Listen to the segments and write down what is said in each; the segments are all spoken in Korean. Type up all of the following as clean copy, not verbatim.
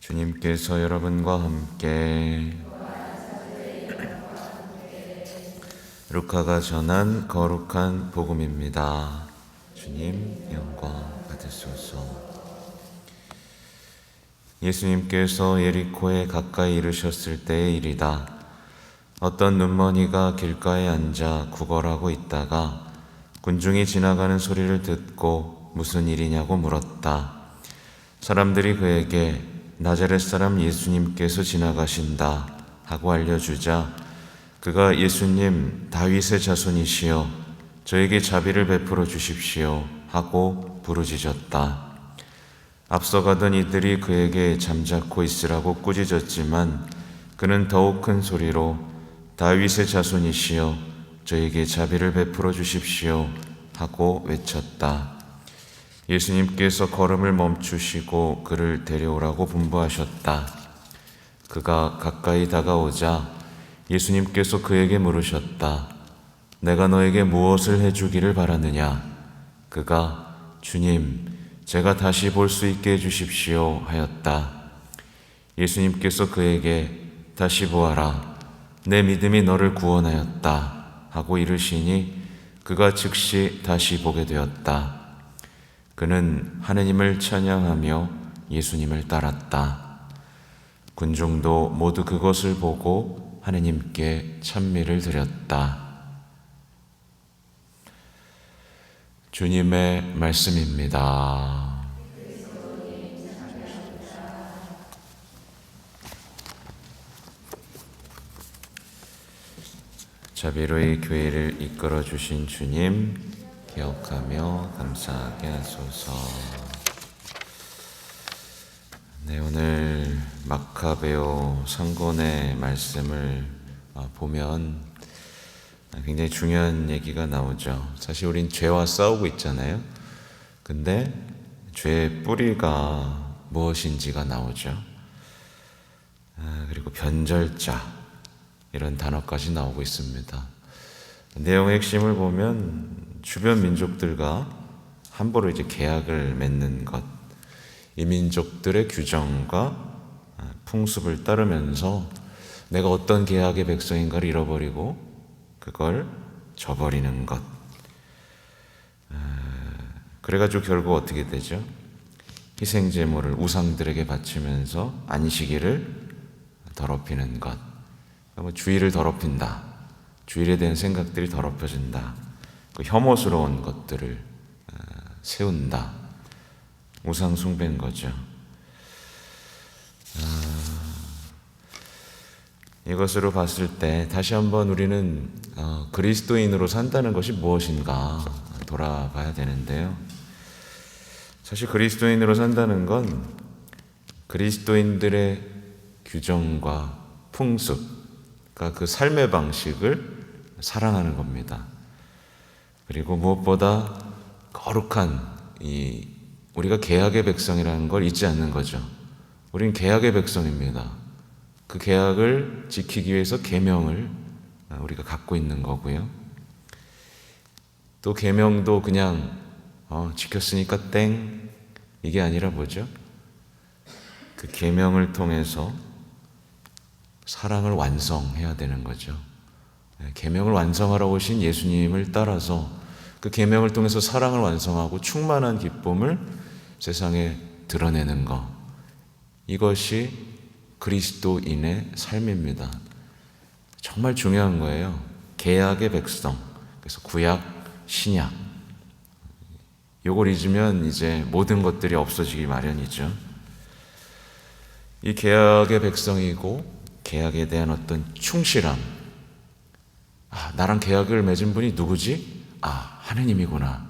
주님께서 여러분과 함께 루카가 전한 거룩한 복음입니다. 주님 영광 받으소서. 예수님께서 예리코에 가까이 이르셨을 때의 일이다. 어떤 눈머니가 길가에 앉아 구걸하고 있다가 군중이 지나가는 소리를 듣고 무슨 일이냐고 물었다. 사람들이 그에게 나자렛 사람 예수님께서 지나가신다 하고 알려주자 그가 예수님 다윗의 자손이시여 저에게 자비를 베풀어 주십시오 하고 부르짖었다. 앞서가던 이들이 그에게 잠자코 있으라고 꾸짖었지만 그는 더욱 큰 소리로 다윗의 자손이시여 저에게 자비를 베풀어 주십시오 하고 외쳤다. 예수님께서 걸음을 멈추시고 그를 데려오라고 분부하셨다. 그가 가까이 다가오자 예수님께서 그에게 물으셨다. 내가 너에게 무엇을 해주기를 바라느냐? 그가 주님, 제가 다시 볼 수 있게 해주십시오 하였다. 예수님께서 그에게 다시 보아라. 내 믿음이 너를 구원하였다 하고 이르시니 그가 즉시 다시 보게 되었다. 그는 하느님을 찬양하며 예수님을 따랐다. 군중도 모두 그것을 보고 하느님께 찬미를 드렸다. 주님의 말씀입니다. 자비로이 교회를 이끌어 주신 주님 기억하며 감사하게 하소서. 네, 오늘 마카베오 상권의 말씀을 보면 굉장히 중요한 얘기가 나오죠. 사실 우린 죄와 싸우고 있잖아요. 근데 죄의 뿌리가 무엇인지가 나오죠. 그리고 변절자 이런 단어까지 나오고 있습니다. 내용의 핵심을 보면 주변 민족들과 함부로 이제 계약을 맺는 것, 이 민족들의 규정과 풍습을 따르면서 내가 어떤 계약의 백성인가를 잃어버리고 그걸 저버리는 것. 그래가지고 결국 어떻게 되죠? 희생제물을 우상들에게 바치면서 안식일을 더럽히는 것. 주일을 더럽힌다. 주일에 대한 생각들이 더럽혀진다. 그 혐오스러운 것들을 세운다. 우상 숭배인 거죠. 이것으로 봤을 때 다시 한번 우리는 그리스도인으로 산다는 것이 무엇인가 돌아봐야 되는데요. 사실 그리스도인으로 산다는 건 그리스도인들의 규정과 풍습, 그러니까 그 삶의 방식을 사랑하는 겁니다. 그리고 무엇보다 거룩한 우리가 계약의 백성이라는 걸 잊지 않는 거죠. 우리는 계약의 백성입니다. 그 계약을 지키기 위해서 계명을 우리가 갖고 있는 거고요. 또 계명도 그냥 지켰으니까 땡 이게 아니라 뭐죠? 그 계명을 통해서 사랑을 완성해야 되는 거죠. 계명을 완성하러 오신 예수님을 따라서 그 계명을 통해서 사랑을 완성하고 충만한 기쁨을 세상에 드러내는 것. 이것이 그리스도인의 삶입니다. 정말 중요한 거예요. 계약의 백성. 그래서 구약, 신약. 요걸 잊으면 이제 모든 것들이 없어지기 마련이죠. 이 계약의 백성이고 계약에 대한 어떤 충실함. 나랑 계약을 맺은 분이 누구지? 하느님이구나.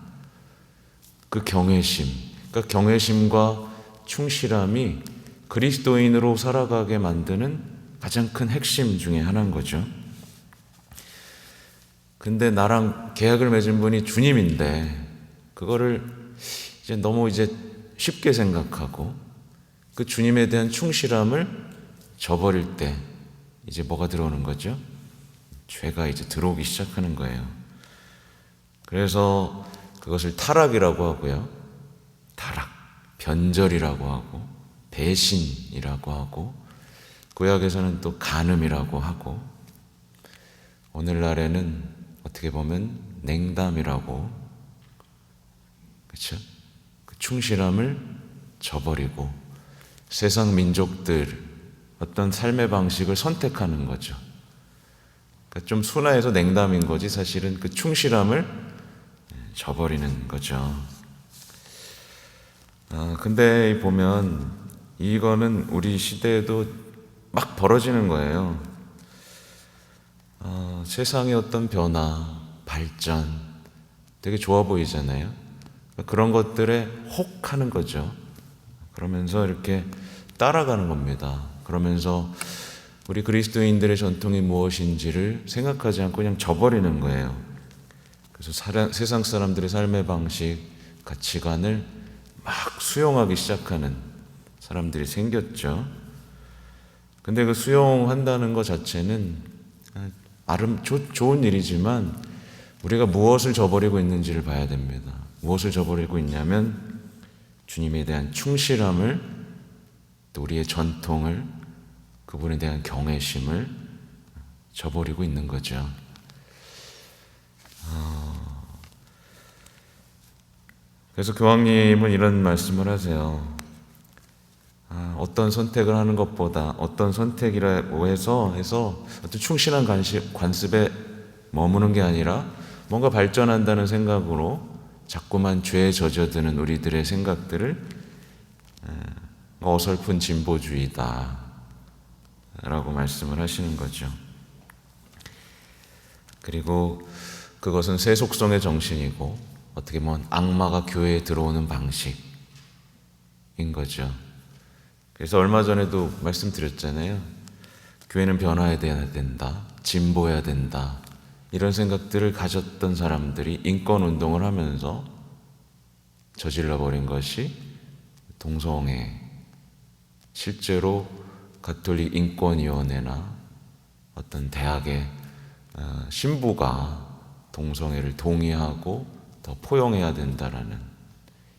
그 경외심, 그러니까 경외심과 충실함이 그리스도인으로 살아가게 만드는 가장 큰 핵심 중에 하나인 거죠. 근데 나랑 계약을 맺은 분이 주님인데 그거를 이제 너무 쉽게 생각하고 그 주님에 대한 충실함을 저버릴 때 이제 뭐가 들어오는 거죠? 죄가 이제 들어오기 시작하는 거예요. 그래서 그것을 타락이라고 하고요. 타락, 변절이라고 하고 배신이라고 하고, 구약에서는 또 간음이라고 하고, 오늘날에는 어떻게 보면 냉담이라고, 그렇죠? 그 충실함을 저버리고 세상 민족들 어떤 삶의 방식을 선택하는 거죠. 그러니까 좀 순화해서 냉담인 거지, 사실은 그 충실함을 저버리는 거죠. 근데 보면 이거는 우리 시대에도 막 벌어지는 거예요. 세상의 어떤 변화, 발전 되게 좋아 보이잖아요. 그런 것들에 혹하는 거죠. 그러면서 이렇게 따라가는 겁니다. 그러면서 우리 그리스도인들의 전통이 무엇인지를 생각하지 않고 그냥 저버리는 거예요. 그래서 세상 사람들의 삶의 방식, 가치관을 막 수용하기 시작하는 사람들이 생겼죠. 근데 그 수용한다는 것 자체는 좋은 일이지만 우리가 무엇을 저버리고 있는지를 봐야 됩니다. 무엇을 저버리고 있냐면 주님에 대한 충실함을, 또 우리의 전통을, 그분에 대한 경외심을 저버리고 있는 거죠. 그래서 교황님은 이런 말씀을 하세요. 어떤 선택을 하는 것보다 어떤 선택이라고 해서 어떤 충실한 관습에 머무는 게 아니라 뭔가 발전한다는 생각으로 자꾸만 죄에 젖어드는 우리들의 생각들을 어설픈 진보주의다 라고 말씀을 하시는 거죠. 그리고 그것은 세속성의 정신이고 어떻게 보면 악마가 교회에 들어오는 방식인 거죠. 그래서 얼마 전에도 말씀드렸잖아요. 교회는 변화해야 된다, 진보해야 된다, 이런 생각들을 가졌던 사람들이 인권운동을 하면서 저질러버린 것이 동성애, 실제로 가톨릭 인권위원회나 어떤 대학의 신부가 동성애를 동의하고 더 포용해야 된다라는,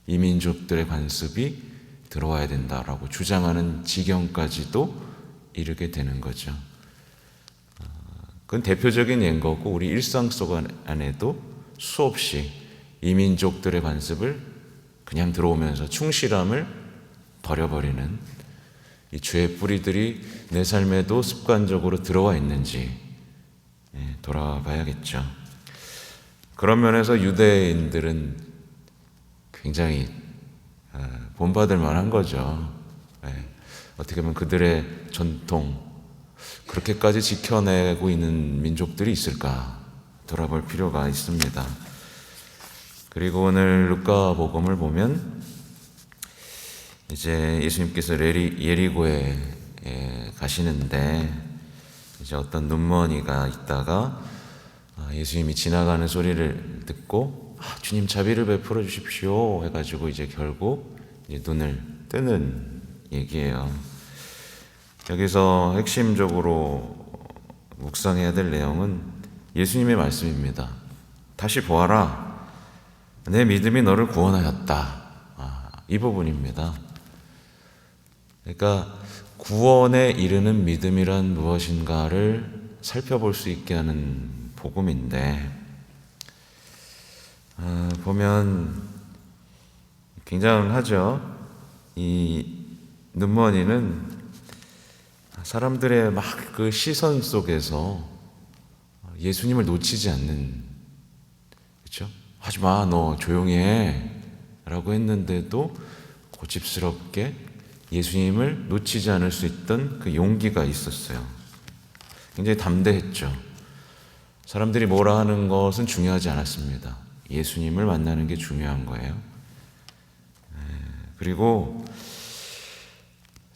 이민족들의 관습이 들어와야 된다라고 주장하는 지경까지도 이르게 되는 거죠. 그건 대표적인 예인 거고, 우리 일상 속 안에도 수없이 이민족들의 관습을 그냥 들어오면서 충실함을 버려버리는 이 죄의 뿌리들이 내 삶에도 습관적으로 들어와 있는지 돌아봐야겠죠. 그런 면에서 유대인들은 굉장히 본받을 만한 거죠. 어떻게 보면 그들의 전통, 그렇게까지 지켜내고 있는 민족들이 있을까 돌아볼 필요가 있습니다. 그리고 오늘 루카복음을 보면 이제 예수님께서 예리고에 가시는데, 이제 어떤 눈먼이가 있다가 예수님이 지나가는 소리를 듣고 주님 자비를 베풀어 주십시오 해가지고 이제 결국 이제 눈을 뜨는 얘기예요. 여기서 핵심적으로 묵상해야 될 내용은 예수님의 말씀입니다. 다시 보아라, 내 믿음이 너를 구원하였다. 이 부분입니다. 그러니까 구원에 이르는 믿음이란 무엇인가를 살펴볼 수 있게 하는 복음인데, 보면 굉장하죠. 이 눈먼이는 사람들의 막 그 시선 속에서 예수님을 놓치지 않는, 그렇죠? 하지마, 너 조용히 해 라고 했는데도 고집스럽게 예수님을 놓치지 않을 수 있던 그 용기가 있었어요. 굉장히 담대했죠. 사람들이 뭐라 하는 것은 중요하지 않았습니다. 예수님을 만나는 게 중요한 거예요. 그리고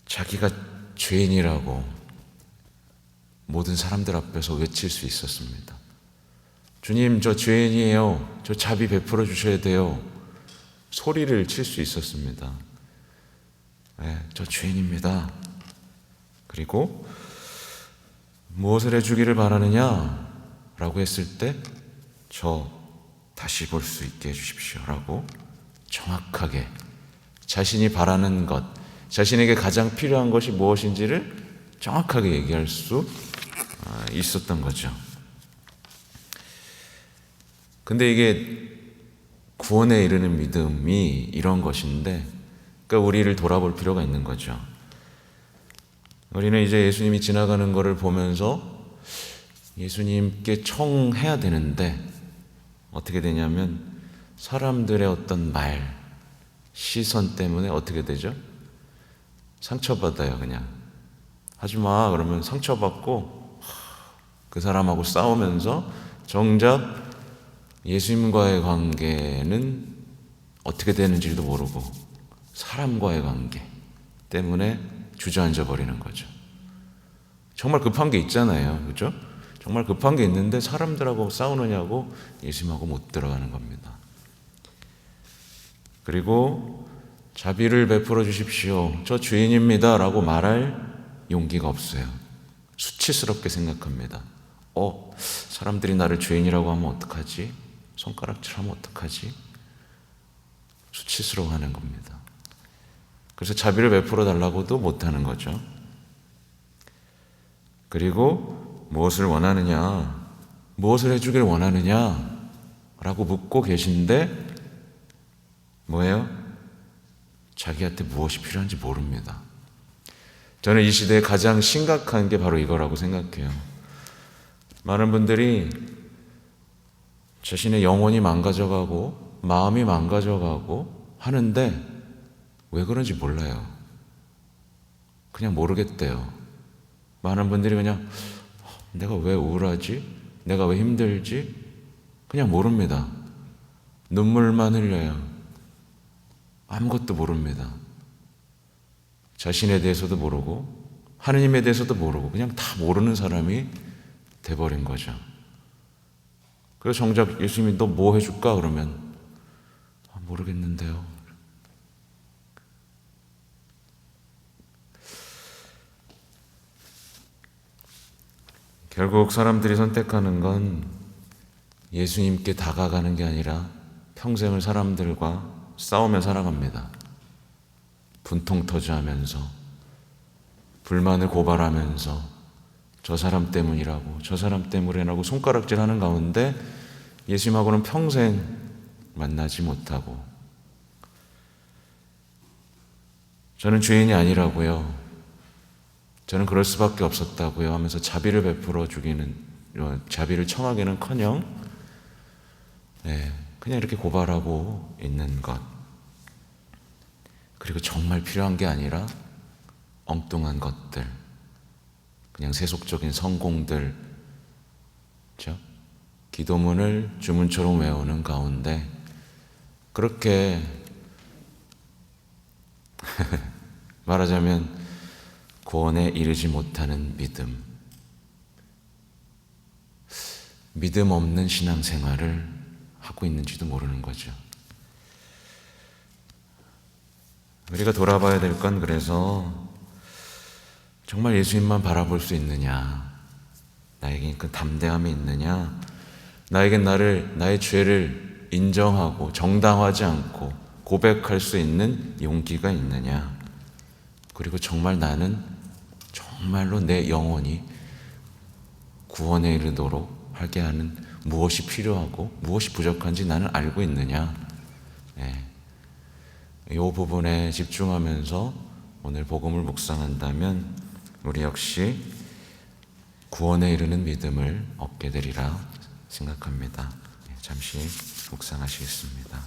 자기가 죄인이라고 모든 사람들 앞에서 외칠 수 있었습니다. 주님, 저 죄인이에요. 저 자비 베풀어 주셔야 돼요. 소리를 칠 수 있었습니다. 저 죄인입니다. 그리고 무엇을 해주기를 바라느냐 라고 했을 때, 저 다시 볼 수 있게 해주십시오 라고 정확하게 자신이 바라는 것, 자신에게 가장 필요한 것이 무엇인지를 정확하게 얘기할 수 있었던 거죠. 근데 이게 구원에 이르는 믿음이 이런 것인데, 그러니까 우리를 돌아볼 필요가 있는 거죠. 우리는 이제 예수님이 지나가는 것을 보면서 예수님께 청해야 되는데 어떻게 되냐면 사람들의 어떤 말, 시선 때문에 어떻게 되죠? 상처받아요. 그냥 하지마 그러면 상처받고 그 사람하고 싸우면서 정작 예수님과의 관계는 어떻게 되는지도 모르고 사람과의 관계 때문에 주저앉아 버리는 거죠. 정말 급한 게 있잖아요. 그렇죠? 정말 급한 게 있는데 사람들하고 싸우느냐고 예수님하고 못 들어가는 겁니다. 그리고 자비를 베풀어 주십시오. 저 주인입니다. 라고 말할 용기가 없어요. 수치스럽게 생각합니다. 사람들이 나를 죄인이라고 하면 어떡하지? 손가락질하면 어떡하지? 수치스러워하는 겁니다. 그래서 자비를 베풀어 달라고도 못하는 거죠. 그리고 무엇을 원하느냐, 무엇을 해주길 원하느냐 라고 묻고 계신데 뭐예요? 자기한테 무엇이 필요한지 모릅니다. 저는 이 시대에 가장 심각한 게 바로 이거라고 생각해요. 많은 분들이 자신의 영혼이 망가져가고 마음이 망가져가고 하는데 왜 그런지 몰라요. 그냥 모르겠대요. 많은 분들이 그냥 내가 왜 우울하지? 내가 왜 힘들지? 그냥 모릅니다. 눈물만 흘려요. 아무것도 모릅니다. 자신에 대해서도 모르고 하느님에 대해서도 모르고 그냥 다 모르는 사람이 돼버린 거죠. 그래서 정작 예수님이 너 뭐 해줄까? 그러면 모르겠는데요. 결국 사람들이 선택하는 건 예수님께 다가가는 게 아니라 평생을 사람들과 싸우며 살아갑니다. 분통 터지하면서 불만을 고발하면서 저 사람 때문이라고 저 사람 때문이라고 손가락질하는 가운데 예수님하고는 평생 만나지 못하고 저는 죄인이 아니라고요. 저는 그럴 수밖에 없었다고요 하면서 자비를 베풀어 주기는 자비를 청하기는커녕 그냥 이렇게 고발하고 있는 것. 그리고 정말 필요한 게 아니라 엉뚱한 것들, 그냥 세속적인 성공들, 그렇죠? 기도문을 주문처럼 외우는 가운데 그렇게 말하자면 구원에 이르지 못하는 믿음 없는 신앙생활을 하고 있는지도 모르는 거죠. 우리가 돌아봐야 될 건 그래서 정말 예수님만 바라볼 수 있느냐, 나에게 그 담대함이 있느냐, 나에게 나의 죄를 인정하고 정당화하지 않고 고백할 수 있는 용기가 있느냐, 그리고 정말 나는 정말로 내 영혼이 구원에 이르도록 하게 하는 무엇이 필요하고 무엇이 부족한지 나는 알고 있느냐. 이 부분에 집중하면서 오늘 복음을 묵상한다면 우리 역시 구원에 이르는 믿음을 얻게 되리라 생각합니다. 잠시 묵상하시겠습니다.